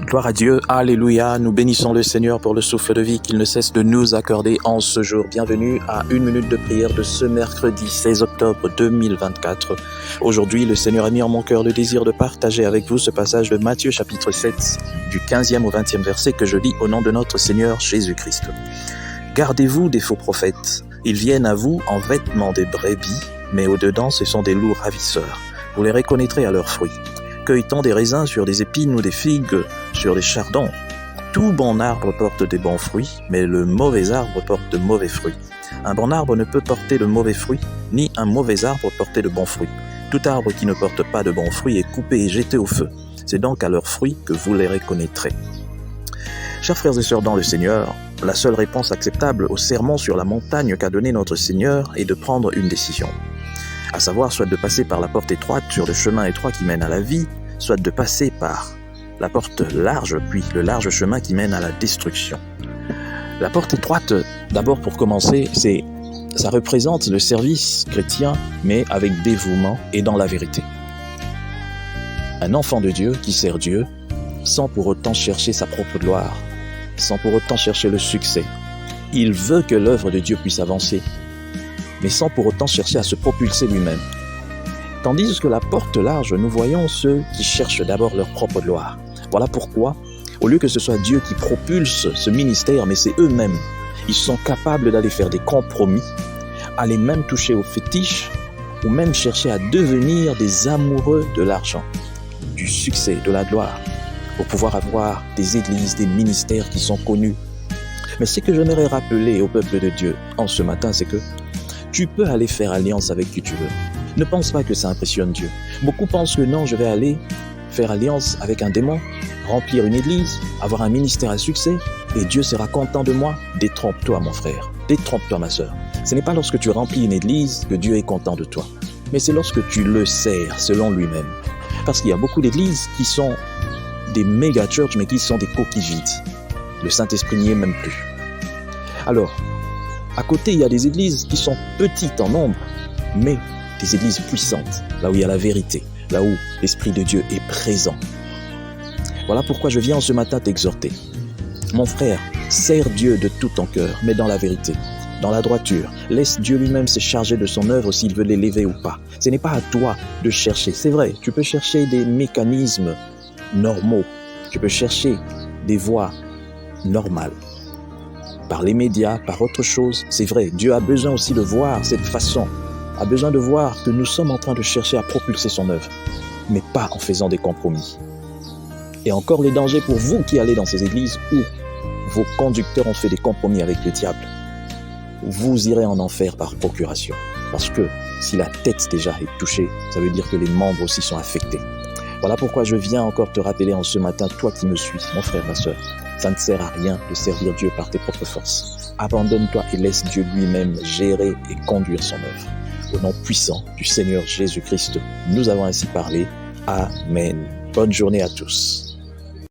Gloire à Dieu, alléluia, nous bénissons le Seigneur pour le souffle de vie qu'il ne cesse de nous accorder en ce jour. Bienvenue à une minute de prière de ce mercredi 16 octobre 2024. Aujourd'hui, le Seigneur a mis en mon cœur le désir de partager avec vous ce passage de Matthieu chapitre 7, du 15e au 20e verset que je lis au nom de notre Seigneur Jésus-Christ. Gardez-vous des faux prophètes, ils viennent à vous en vêtements des brebis, mais au-dedans ce sont des loups ravisseurs. Vous les reconnaîtrez à leurs fruits. Cueille-t-on des raisins sur des épines ou des figues sur des chardons? Tout bon arbre porte des bons fruits, mais le mauvais arbre porte de mauvais fruits. Un bon arbre ne peut porter de mauvais fruits, ni un mauvais arbre porter de bons fruits. Tout arbre qui ne porte pas de bons fruits est coupé et jeté au feu. C'est donc à leurs fruits que vous les reconnaîtrez. Chers frères et sœurs dans le Seigneur, la seule réponse acceptable au sermon sur la montagne qu'a donné notre Seigneur est de prendre une décision. À savoir, soit de passer par la porte étroite sur le chemin étroit qui mène à la vie, soit de passer par la porte large, puis le large chemin qui mène à la destruction. La porte étroite, d'abord pour commencer, ça représente le service chrétien, mais avec dévouement et dans la vérité. Un enfant de Dieu qui sert Dieu, sans pour autant chercher sa propre gloire, sans pour autant chercher le succès. Il veut que l'œuvre de Dieu puisse avancer, mais sans pour autant chercher à se propulser lui-même. Tandis que la porte large, nous voyons ceux qui cherchent d'abord leur propre gloire. Voilà pourquoi, au lieu que ce soit Dieu qui propulse ce ministère, mais c'est eux-mêmes, ils sont capables d'aller faire des compromis, aller même toucher aux fétiches, ou même chercher à devenir des amoureux de l'argent, du succès, de la gloire, pour pouvoir avoir des églises, des ministères qui sont connus. Mais ce que j'aimerais rappeler au peuple de Dieu en ce matin, c'est que tu peux aller faire alliance avec qui tu veux. Ne pense pas que ça impressionne Dieu. Beaucoup pensent que non, je vais aller faire alliance avec un démon, remplir une église, avoir un ministère à succès, et Dieu sera content de moi. Détrompe-toi, mon frère. Détrompe-toi, ma sœur. Ce n'est pas lorsque tu remplis une église que Dieu est content de toi, mais c'est lorsque tu le sers selon lui-même. Parce qu'il y a beaucoup d'églises qui sont des méga church, mais qui sont des coquilles vides. Le Saint-Esprit n'y est même plus. Alors, à côté, il y a des églises qui sont petites en nombre, mais des églises puissantes, là où il y a la vérité, là où l'Esprit de Dieu est présent. Voilà pourquoi je viens ce matin t'exhorter. Mon frère, sers Dieu de tout ton cœur, mais dans la vérité, dans la droiture. Laisse Dieu lui-même se charger de son œuvre s'il veut l'élever ou pas. Ce n'est pas à toi de chercher. C'est vrai, tu peux chercher des mécanismes normaux. Tu peux chercher des voies normales. Par les médias, par autre chose, c'est vrai, Dieu a besoin aussi de voir cette façon, a besoin de voir que nous sommes en train de chercher à propulser son œuvre, mais pas en faisant des compromis. Et encore les dangers pour vous qui allez dans ces églises où vos conducteurs ont fait des compromis avec le diable. Vous irez en enfer par procuration, parce que si la tête déjà est touchée, ça veut dire que les membres aussi sont affectés. Voilà pourquoi je viens encore te rappeler en ce matin, toi qui me suis, mon frère, ma sœur, ça ne sert à rien de servir Dieu par tes propres forces. Abandonne-toi et laisse Dieu lui-même gérer et conduire son œuvre. Au nom puissant du Seigneur Jésus-Christ, nous avons ainsi parlé. Amen. Bonne journée à tous.